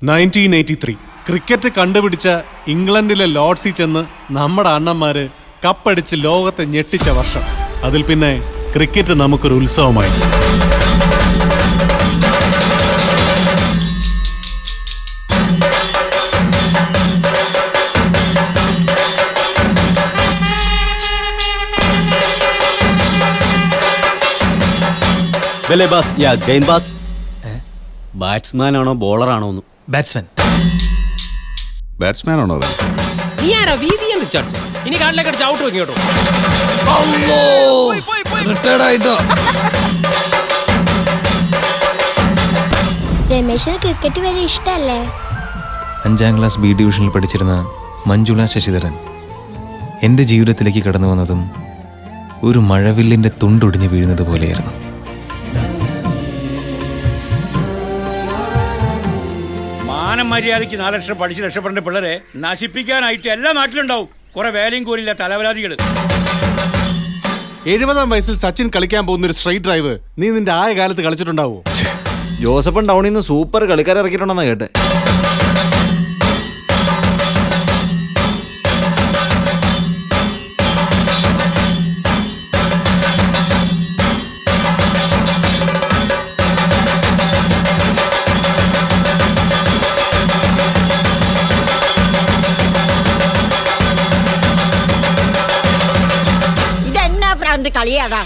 1983 cricket കണ്ടുപിടിച്ച ഇംഗ്ലണ്ടിലെ ലോർഡ്സിൽ ചെന്ന് നമ്മുടെ അണ്ണന്മാര് കപ്പടിച്ച് ലോകത്തെ ഞെട്ടിച്ച വർഷം. അതിൽ പിന്നെ ക്രിക്കറ്റ് നമുക്കൊരു ഉത്സവമായി. ബാറ്റ്സ്മാൻ ആണോ ബോളറാണോ? ബാറ്റ്സ്മാൻ ആണോ? ഇനി കാട്ടിലേക്ക് അടിച്ച് ഔട്ട് വെക്കും കേട്ടോ. രമേശിന് ക്രിക്കറ്റ് വലിയ ഇഷ്ടല്ലേ? 5ാം ക്ലാസ് ബി ഡിവിഷനിൽ പഠിച്ചിരുന്ന മഞ്ജുള ശശിധരൻ എൻ്റെ ജീവിതത്തിലേക്ക് കടന്നു വന്നതും ഒരു മഴവില്ലിൻ്റെ തുണ്ടൊടിഞ്ഞു വീഴുന്നത് പോലെയായിരുന്നു. മര്യാദയ്ക്ക് 4 ലക്ഷം പഠിച്ച് രക്ഷപ്പെടേണ്ട പിള്ളേരെ നശിപ്പിക്കാനായിട്ട് എല്ലാ നാട്ടിലുണ്ടാവും കുറെ വേലയും കോരില്ല തലവരാതികൾ. 70-ാം വയസ്സിൽ സച്ചിൻ കളിക്കാൻ പോകുന്ന ഒരു സ്ട്രൈറ്റ് ഡ്രൈവ് നീ നിന്റെ ആയ കാലത്ത് കളിച്ചിട്ടുണ്ടാവോ? ജോസഫൻ ടൗണിൽ നിന്ന് സൂപ്പർ കളിക്കാരെ ഇറക്കിയിട്ടുണ്ടെന്നാ കേട്ടെ. കളിയാടാ.